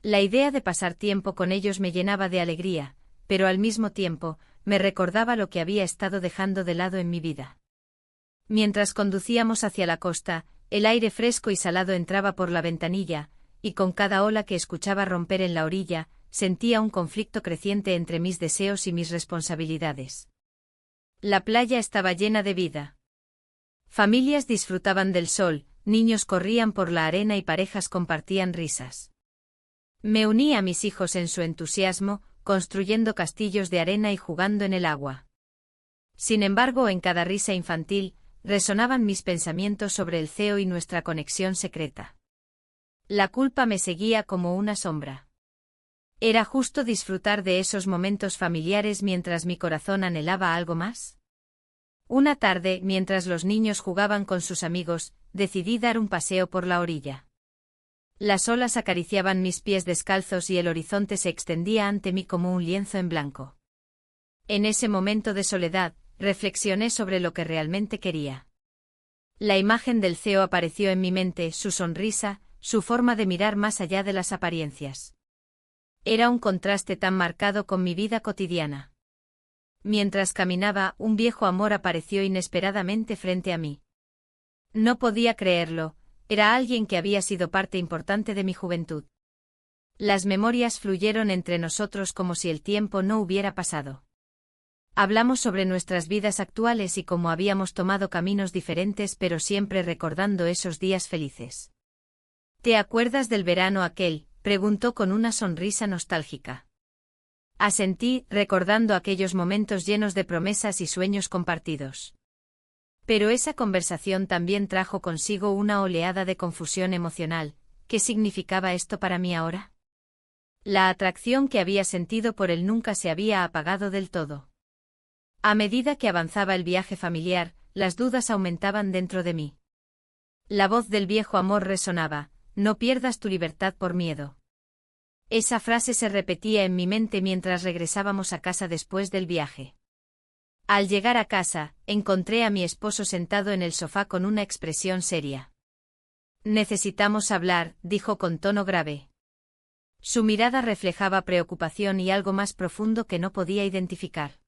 La idea de pasar tiempo con ellos me llenaba de alegría, pero al mismo tiempo, me recordaba lo que había estado dejando de lado en mi vida. Mientras conducíamos hacia la costa, el aire fresco y salado entraba por la ventanilla, y con cada ola que escuchaba romper en la orilla, sentía un conflicto creciente entre mis deseos y mis responsabilidades. La playa estaba llena de vida. Familias disfrutaban del sol, niños corrían por la arena y parejas compartían risas. Me uní a mis hijos en su entusiasmo, construyendo castillos de arena y jugando en el agua. Sin embargo, en cada risa infantil, resonaban mis pensamientos sobre el CEO y nuestra conexión secreta. La culpa me seguía como una sombra. ¿Era justo disfrutar de esos momentos familiares mientras mi corazón anhelaba algo más? Una tarde, mientras los niños jugaban con sus amigos, decidí dar un paseo por la orilla. Las olas acariciaban mis pies descalzos y el horizonte se extendía ante mí como un lienzo en blanco. En ese momento de soledad, reflexioné sobre lo que realmente quería. La imagen del CEO apareció en mi mente, su sonrisa, su forma de mirar más allá de las apariencias. Era un contraste tan marcado con mi vida cotidiana. Mientras caminaba, un viejo amor apareció inesperadamente frente a mí. No podía creerlo, era alguien que había sido parte importante de mi juventud. Las memorias fluyeron entre nosotros como si el tiempo no hubiera pasado. Hablamos sobre nuestras vidas actuales y cómo habíamos tomado caminos diferentes pero siempre recordando esos días felices. ¿Te acuerdas del verano aquel?, preguntó con una sonrisa nostálgica. Asentí, recordando aquellos momentos llenos de promesas y sueños compartidos. Pero esa conversación también trajo consigo una oleada de confusión emocional. ¿Qué significaba esto para mí ahora? La atracción que había sentido por él nunca se había apagado del todo. A medida que avanzaba el viaje familiar, las dudas aumentaban dentro de mí. La voz del viejo amor resonaba: no pierdas tu libertad por miedo. Esa frase se repetía en mi mente mientras regresábamos a casa después del viaje. Al llegar a casa, encontré a mi esposo sentado en el sofá con una expresión seria. Necesitamos hablar, dijo con tono grave. Su mirada reflejaba preocupación y algo más profundo que no podía identificar.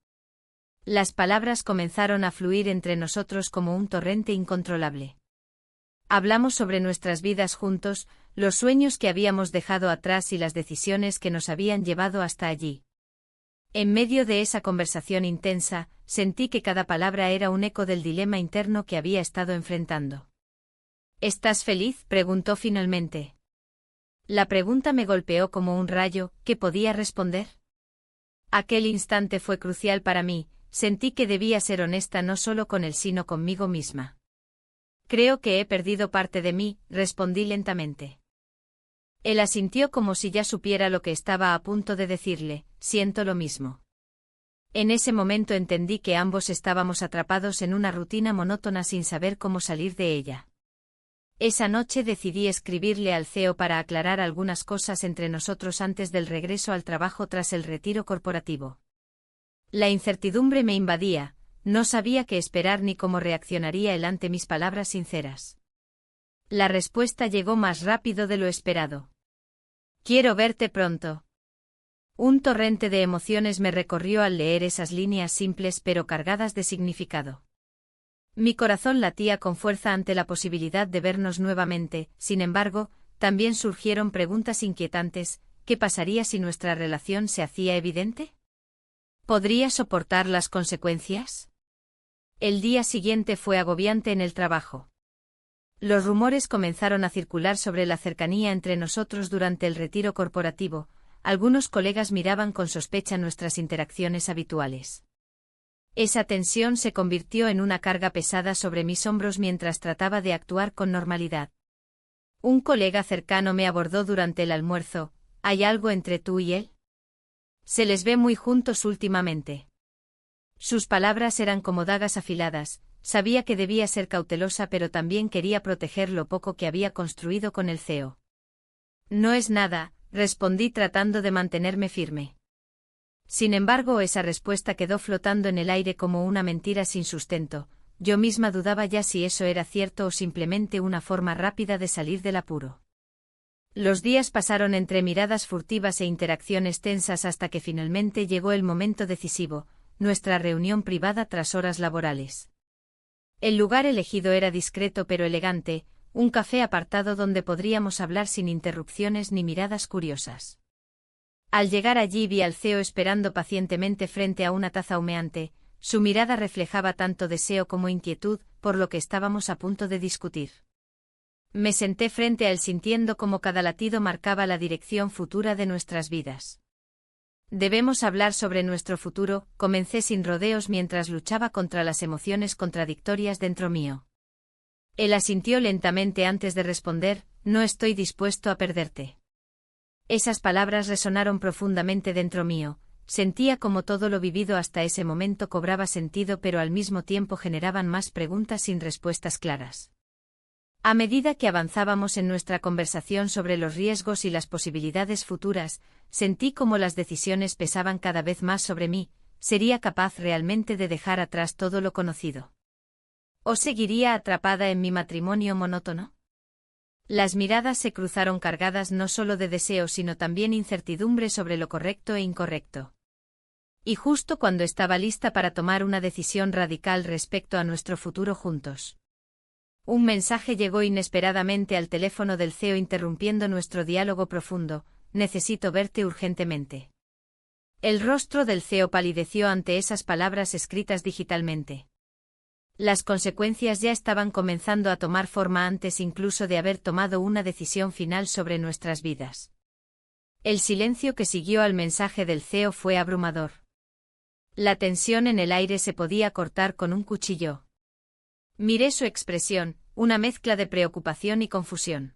Las palabras comenzaron a fluir entre nosotros como un torrente incontrolable. Hablamos sobre nuestras vidas juntos, los sueños que habíamos dejado atrás y las decisiones que nos habían llevado hasta allí. En medio de esa conversación intensa, sentí que cada palabra era un eco del dilema interno que había estado enfrentando. ¿Estás feliz?, preguntó finalmente. La pregunta me golpeó como un rayo. ¿Qué podía responder? Aquel instante fue crucial para mí. Sentí que debía ser honesta no solo con él sino conmigo misma. Creo que he perdido parte de mí, respondí lentamente. Él asintió como si ya supiera lo que estaba a punto de decirle: siento lo mismo. En ese momento entendí que ambos estábamos atrapados en una rutina monótona sin saber cómo salir de ella. Esa noche decidí escribirle al CEO para aclarar algunas cosas entre nosotros antes del regreso al trabajo tras el retiro corporativo. La incertidumbre me invadía, no sabía qué esperar ni cómo reaccionaría él ante mis palabras sinceras. La respuesta llegó más rápido de lo esperado. Quiero verte pronto. Un torrente de emociones me recorrió al leer esas líneas simples pero cargadas de significado. Mi corazón latía con fuerza ante la posibilidad de vernos nuevamente. Sin embargo, también surgieron preguntas inquietantes. ¿Qué pasaría si nuestra relación se hacía evidente? ¿Podría soportar las consecuencias? El día siguiente fue agobiante en el trabajo. Los rumores comenzaron a circular sobre la cercanía entre nosotros durante el retiro corporativo. Algunos colegas miraban con sospecha nuestras interacciones habituales. Esa tensión se convirtió en una carga pesada sobre mis hombros mientras trataba de actuar con normalidad. Un colega cercano me abordó durante el almuerzo: ¿hay algo entre tú y él? Se les ve muy juntos últimamente. Sus palabras eran como dagas afiladas. Sabía que debía ser cautelosa pero también quería proteger lo poco que había construido con el CEO. No es nada, respondí tratando de mantenerme firme. Sin embargo, esa respuesta quedó flotando en el aire como una mentira sin sustento. Yo misma dudaba ya si eso era cierto o simplemente una forma rápida de salir del apuro. Los días pasaron entre miradas furtivas e interacciones tensas hasta que finalmente llegó el momento decisivo, nuestra reunión privada tras horas laborales. El lugar elegido era discreto pero elegante, un café apartado donde podríamos hablar sin interrupciones ni miradas curiosas. Al llegar allí vi al CEO esperando pacientemente frente a una taza humeante. Su mirada reflejaba tanto deseo como inquietud por lo que estábamos a punto de discutir. Me senté frente a él sintiendo como cada latido marcaba la dirección futura de nuestras vidas. Debemos hablar sobre nuestro futuro, comencé sin rodeos mientras luchaba contra las emociones contradictorias dentro mío. Él asintió lentamente antes de responder: no estoy dispuesto a perderte. Esas palabras resonaron profundamente dentro mío. Sentía como todo lo vivido hasta ese momento cobraba sentido pero al mismo tiempo generaban más preguntas sin respuestas claras. A medida que avanzábamos en nuestra conversación sobre los riesgos y las posibilidades futuras, sentí como las decisiones pesaban cada vez más sobre mí. ¿Sería capaz realmente de dejar atrás todo lo conocido? ¿O seguiría atrapada en mi matrimonio monótono? Las miradas se cruzaron cargadas no solo de deseo sino también incertidumbre sobre lo correcto e incorrecto. Y justo cuando estaba lista para tomar una decisión radical respecto a nuestro futuro juntos. Un mensaje llegó inesperadamente al teléfono del CEO interrumpiendo nuestro diálogo profundo: necesito verte urgentemente. El rostro del CEO palideció ante esas palabras escritas digitalmente. Las consecuencias ya estaban comenzando a tomar forma antes incluso de haber tomado una decisión final sobre nuestras vidas. El silencio que siguió al mensaje del CEO fue abrumador. La tensión en el aire se podía cortar con un cuchillo. Miré su expresión, una mezcla de preocupación y confusión.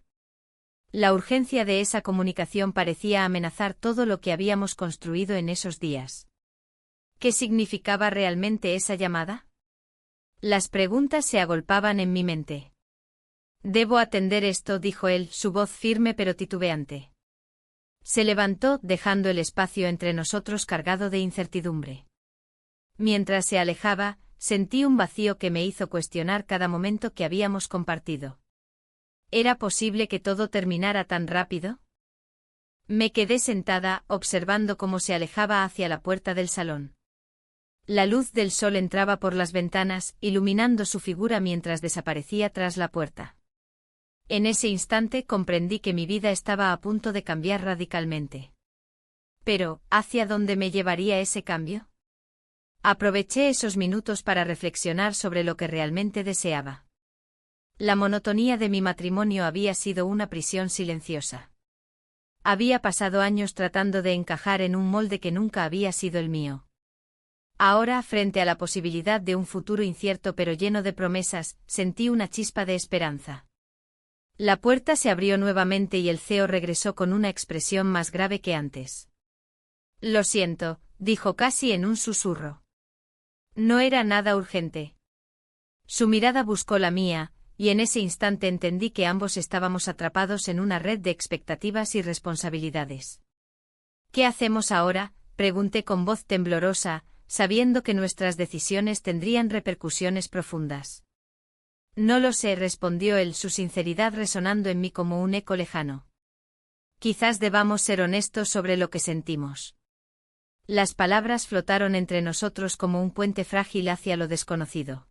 La urgencia de esa comunicación parecía amenazar todo lo que habíamos construido en esos días. ¿Qué significaba realmente esa llamada? Las preguntas se agolpaban en mi mente. Debo atender esto, dijo él, su voz firme pero titubeante. Se levantó, dejando el espacio entre nosotros cargado de incertidumbre. Mientras se alejaba, sentí un vacío que me hizo cuestionar cada momento que habíamos compartido. ¿Era posible que todo terminara tan rápido? Me quedé sentada, observando cómo se alejaba hacia la puerta del salón. La luz del sol entraba por las ventanas, iluminando su figura mientras desaparecía tras la puerta. En ese instante comprendí que mi vida estaba a punto de cambiar radicalmente. Pero, ¿hacia dónde me llevaría ese cambio? Aproveché esos minutos para reflexionar sobre lo que realmente deseaba. La monotonía de mi matrimonio había sido una prisión silenciosa. Había pasado años tratando de encajar en un molde que nunca había sido el mío. Ahora, frente a la posibilidad de un futuro incierto pero lleno de promesas, sentí una chispa de esperanza. La puerta se abrió nuevamente y el CEO regresó con una expresión más grave que antes. Lo siento, dijo casi en un susurro. No era nada urgente. Su mirada buscó la mía, y en ese instante entendí que ambos estábamos atrapados en una red de expectativas y responsabilidades. ¿Qué hacemos ahora?, pregunté con voz temblorosa, sabiendo que nuestras decisiones tendrían repercusiones profundas. No lo sé, respondió él, su sinceridad resonando en mí como un eco lejano. Quizás debamos ser honestos sobre lo que sentimos. Las palabras flotaron entre nosotros como un puente frágil hacia lo desconocido.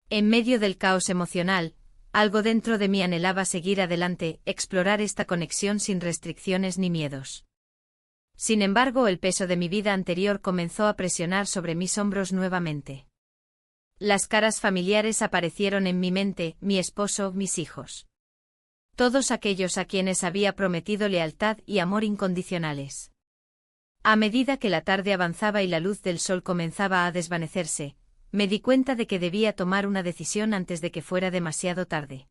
En medio del caos emocional, algo dentro de mí anhelaba seguir adelante, explorar esta conexión sin restricciones ni miedos. Sin embargo, el peso de mi vida anterior comenzó a presionar sobre mis hombros nuevamente. Las caras familiares aparecieron en mi mente, mi esposo, mis hijos. Todos aquellos a quienes había prometido lealtad y amor incondicionales. A medida que la tarde avanzaba y la luz del sol comenzaba a desvanecerse, me di cuenta de que debía tomar una decisión antes de que fuera demasiado tarde.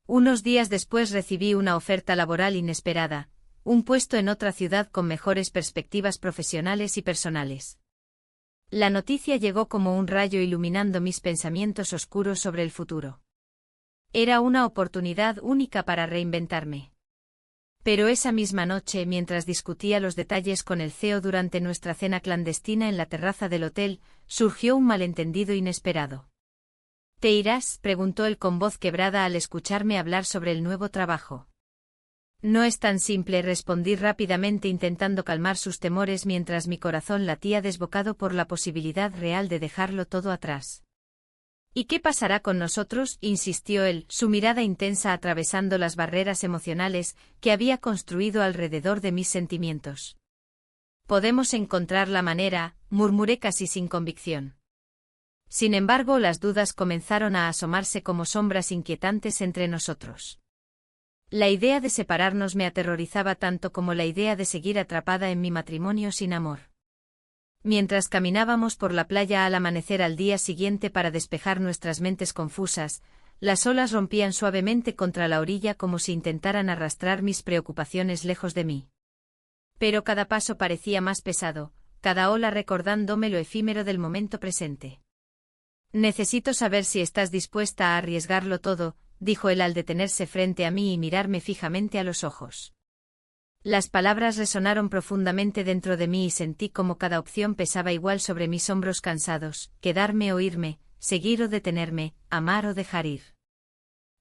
Unos días después recibí una oferta laboral inesperada, un puesto en otra ciudad con mejores perspectivas profesionales y personales. La noticia llegó como un rayo iluminando mis pensamientos oscuros sobre el futuro. Era una oportunidad única para reinventarme. Pero esa misma noche, mientras discutía los detalles con el CEO durante nuestra cena clandestina en la terraza del hotel, surgió un malentendido inesperado. ¿Te irás?, preguntó él con voz quebrada al escucharme hablar sobre el nuevo trabajo. No es tan simple, respondí rápidamente intentando calmar sus temores mientras mi corazón latía desbocado por la posibilidad real de dejarlo todo atrás. ¿Y qué pasará con nosotros?, insistió él, su mirada intensa atravesando las barreras emocionales que había construido alrededor de mis sentimientos. Podemos encontrar la manera, murmuré casi sin convicción. Sin embargo, las dudas comenzaron a asomarse como sombras inquietantes entre nosotros. La idea de separarnos me aterrorizaba tanto como la idea de seguir atrapada en mi matrimonio sin amor. Mientras caminábamos por la playa al amanecer al día siguiente para despejar nuestras mentes confusas, las olas rompían suavemente contra la orilla como si intentaran arrastrar mis preocupaciones lejos de mí. Pero cada paso parecía más pesado, cada ola recordándome lo efímero del momento presente. Necesito saber si estás dispuesta a arriesgarlo todo, dijo él al detenerse frente a mí y mirarme fijamente a los ojos. Las palabras resonaron profundamente dentro de mí y sentí como cada opción pesaba igual sobre mis hombros cansados: quedarme o irme, seguir o detenerme, amar o dejar ir.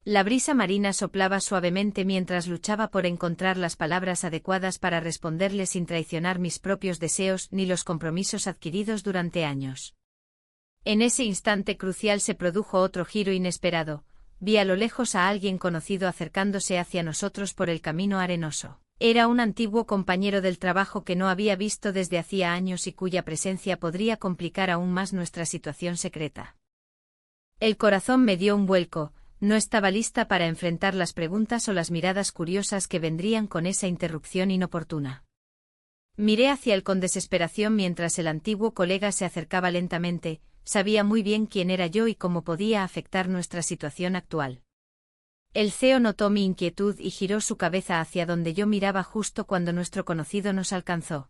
La brisa marina soplaba suavemente mientras luchaba por encontrar las palabras adecuadas para responderle sin traicionar mis propios deseos ni los compromisos adquiridos durante años. En ese instante crucial se produjo otro giro inesperado. Vi a lo lejos a alguien conocido acercándose hacia nosotros por el camino arenoso. Era un antiguo compañero del trabajo que no había visto desde hacía años y cuya presencia podría complicar aún más nuestra situación secreta. El corazón me dio un vuelco. No estaba lista para enfrentar las preguntas o las miradas curiosas que vendrían con esa interrupción inoportuna. Miré hacia él con desesperación mientras el antiguo colega se acercaba lentamente. Sabía muy bien quién era yo y cómo podía afectar nuestra situación actual. El CEO notó mi inquietud y giró su cabeza hacia donde yo miraba justo cuando nuestro conocido nos alcanzó.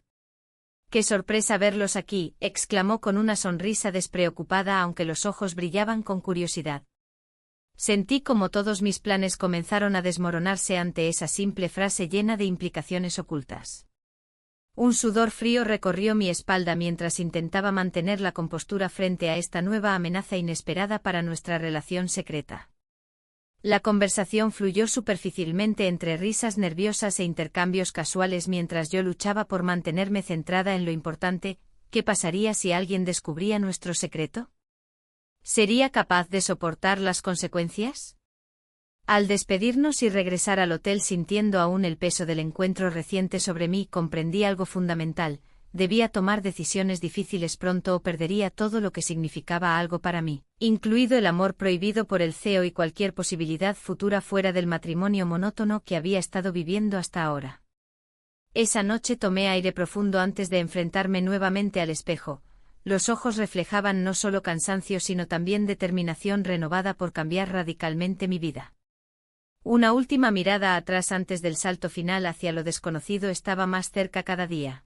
«¡Qué sorpresa verlos aquí!», exclamó con una sonrisa despreocupada aunque los ojos brillaban con curiosidad. Sentí como todos mis planes comenzaron a desmoronarse ante esa simple frase llena de implicaciones ocultas. Un sudor frío recorrió mi espalda mientras intentaba mantener la compostura frente a esta nueva amenaza inesperada para nuestra relación secreta. La conversación fluyó superficialmente entre risas nerviosas e intercambios casuales mientras yo luchaba por mantenerme centrada en lo importante. ¿Qué pasaría si alguien descubría nuestro secreto? ¿Sería capaz de soportar las consecuencias? Al despedirnos y regresar al hotel sintiendo aún el peso del encuentro reciente sobre mí, comprendí algo fundamental: debía tomar decisiones difíciles pronto o perdería todo lo que significaba algo para mí, incluido el amor prohibido por el CEO y cualquier posibilidad futura fuera del matrimonio monótono que había estado viviendo hasta ahora. Esa noche tomé aire profundo antes de enfrentarme nuevamente al espejo. Los ojos reflejaban no solo cansancio sino también determinación renovada por cambiar radicalmente mi vida. Una última mirada atrás antes del salto final hacia lo desconocido estaba más cerca cada día.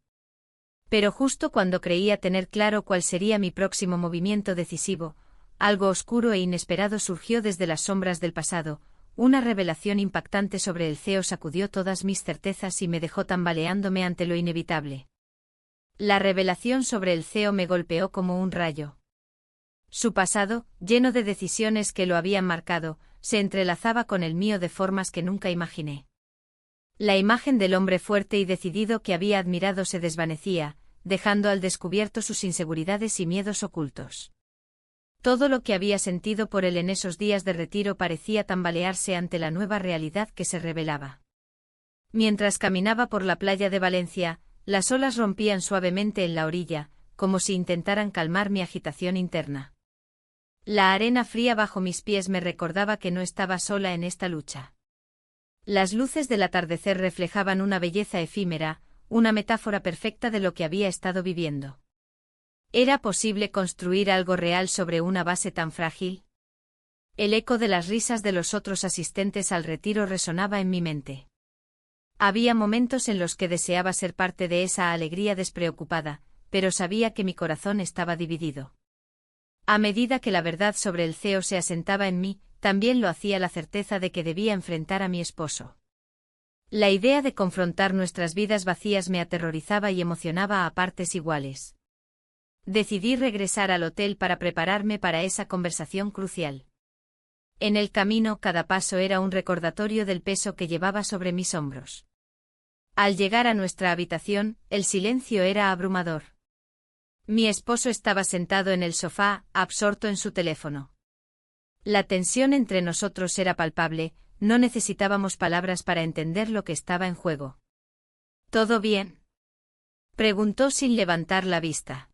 Pero justo cuando creía tener claro cuál sería mi próximo movimiento decisivo, algo oscuro e inesperado surgió desde las sombras del pasado. Una revelación impactante sobre el CEO sacudió todas mis certezas y me dejó tambaleándome ante lo inevitable. La revelación sobre el CEO me golpeó como un rayo. Su pasado, lleno de decisiones que lo habían marcado, se entrelazaba con el mío de formas que nunca imaginé. La imagen del hombre fuerte y decidido que había admirado se desvanecía, dejando al descubierto sus inseguridades y miedos ocultos. Todo lo que había sentido por él en esos días de retiro parecía tambalearse ante la nueva realidad que se revelaba. Mientras caminaba por la playa de Valencia, las olas rompían suavemente en la orilla, como si intentaran calmar mi agitación interna. La arena fría bajo mis pies me recordaba que no estaba sola en esta lucha. Las luces del atardecer reflejaban una belleza efímera, una metáfora perfecta de lo que había estado viviendo. ¿Era posible construir algo real sobre una base tan frágil? El eco de las risas de los otros asistentes al retiro resonaba en mi mente. Había momentos en los que deseaba ser parte de esa alegría despreocupada, pero sabía que mi corazón estaba dividido. A medida que la verdad sobre el CEO se asentaba en mí, también lo hacía la certeza de que debía enfrentar a mi esposo. La idea de confrontar nuestras vidas vacías me aterrorizaba y emocionaba a partes iguales. Decidí regresar al hotel para prepararme para esa conversación crucial. En el camino, cada paso era un recordatorio del peso que llevaba sobre mis hombros. Al llegar a nuestra habitación, el silencio era abrumador. Mi esposo estaba sentado en el sofá, absorto en su teléfono. La tensión entre nosotros era palpable, no necesitábamos palabras para entender lo que estaba en juego. ¿Todo bien?, preguntó sin levantar la vista.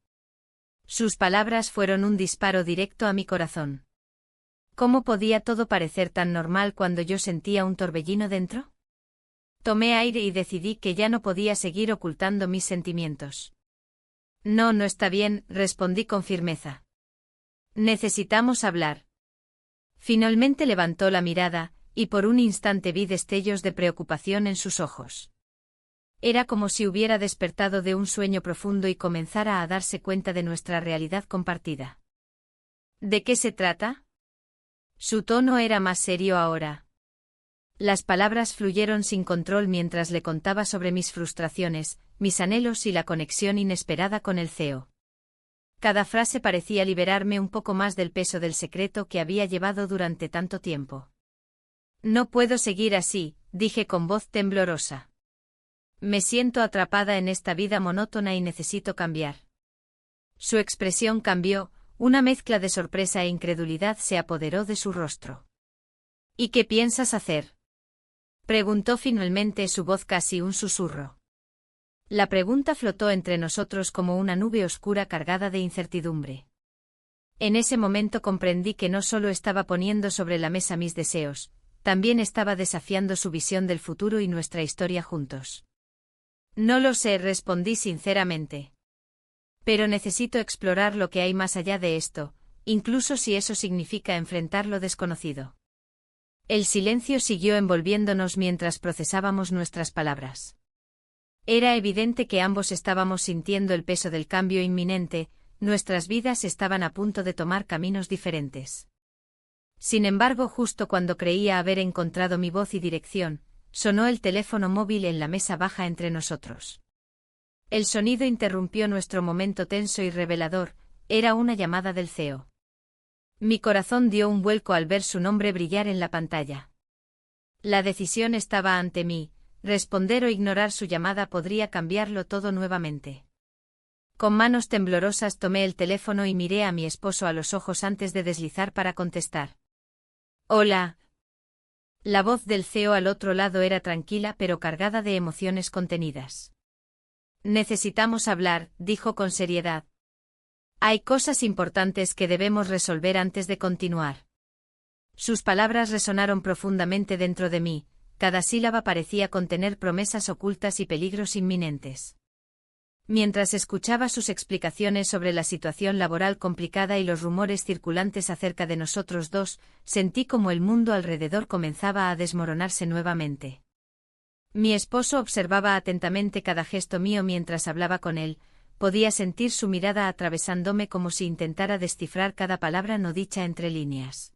Sus palabras fueron un disparo directo a mi corazón. ¿Cómo podía todo parecer tan normal cuando yo sentía un torbellino dentro? Tomé aire y decidí que ya no podía seguir ocultando mis sentimientos. No, no está bien, respondí con firmeza. Necesitamos hablar. Finalmente levantó la mirada, y por un instante vi destellos de preocupación en sus ojos. Era como si hubiera despertado de un sueño profundo y comenzara a darse cuenta de nuestra realidad compartida. ¿De qué se trata? Su tono era más serio ahora. Las palabras fluyeron sin control mientras le contaba sobre mis frustraciones, mis anhelos y la conexión inesperada con el CEO. Cada frase parecía liberarme un poco más del peso del secreto que había llevado durante tanto tiempo. No puedo seguir así, dije con voz temblorosa. Me siento atrapada en esta vida monótona y necesito cambiar. Su expresión cambió, una mezcla de sorpresa e incredulidad se apoderó de su rostro. ¿Y qué piensas hacer?, preguntó finalmente, su voz casi un susurro. La pregunta flotó entre nosotros como una nube oscura cargada de incertidumbre. En ese momento comprendí que no solo estaba poniendo sobre la mesa mis deseos, también estaba desafiando su visión del futuro y nuestra historia juntos. No lo sé, respondí sinceramente. Pero necesito explorar lo que hay más allá de esto, incluso si eso significa enfrentar lo desconocido. El silencio siguió envolviéndonos mientras procesábamos nuestras palabras. Era evidente que ambos estábamos sintiendo el peso del cambio inminente, nuestras vidas estaban a punto de tomar caminos diferentes. Sin embargo, justo cuando creía haber encontrado mi voz y dirección, sonó el teléfono móvil en la mesa baja entre nosotros. El sonido interrumpió nuestro momento tenso y revelador, era una llamada del CEO. Mi corazón dio un vuelco al ver su nombre brillar en la pantalla. La decisión estaba ante mí, responder o ignorar su llamada podría cambiarlo todo nuevamente. Con manos temblorosas tomé el teléfono y miré a mi esposo a los ojos antes de deslizar para contestar. Hola. La voz del CEO al otro lado era tranquila pero cargada de emociones contenidas. Necesitamos hablar, dijo con seriedad. Hay cosas importantes que debemos resolver antes de continuar. Sus palabras resonaron profundamente dentro de mí, cada sílaba parecía contener promesas ocultas y peligros inminentes. Mientras escuchaba sus explicaciones sobre la situación laboral complicada y los rumores circulantes acerca de nosotros dos, sentí como el mundo alrededor comenzaba a desmoronarse nuevamente. Mi esposo observaba atentamente cada gesto mío mientras hablaba con él, podía sentir su mirada atravesándome como si intentara descifrar cada palabra no dicha entre líneas.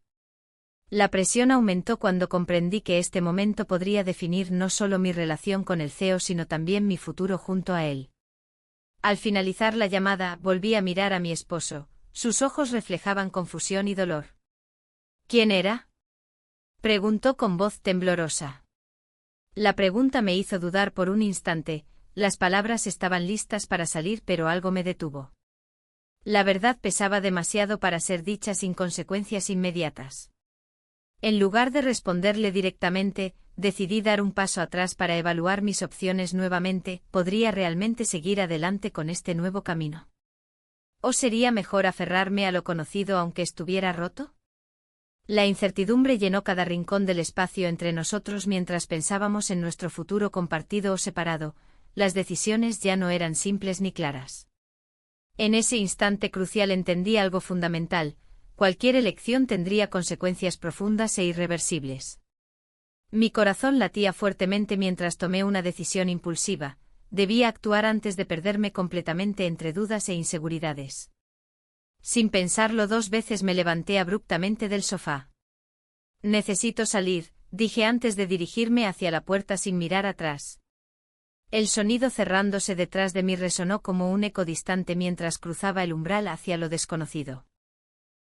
La presión aumentó cuando comprendí que este momento podría definir no solo mi relación con el CEO sino también mi futuro junto a él. Al finalizar la llamada, volví a mirar a mi esposo, sus ojos reflejaban confusión y dolor. ¿Quién era?, preguntó con voz temblorosa. La pregunta me hizo dudar por un instante, las palabras estaban listas para salir pero algo me detuvo. La verdad pesaba demasiado para ser dicha sin consecuencias inmediatas. En lugar de responderle directamente, decidí dar un paso atrás para evaluar mis opciones nuevamente. ¿Podría realmente seguir adelante con este nuevo camino? ¿O sería mejor aferrarme a lo conocido aunque estuviera roto? La incertidumbre llenó cada rincón del espacio entre nosotros mientras pensábamos en nuestro futuro compartido o separado. Las decisiones ya no eran simples ni claras. En ese instante crucial entendí algo fundamental: cualquier elección tendría consecuencias profundas e irreversibles. Mi corazón latía fuertemente mientras tomé una decisión impulsiva, debía actuar antes de perderme completamente entre dudas e inseguridades. Sin pensarlo dos veces me levanté abruptamente del sofá. Necesito salir, dije antes de dirigirme hacia la puerta sin mirar atrás. El sonido cerrándose detrás de mí resonó como un eco distante mientras cruzaba el umbral hacia lo desconocido.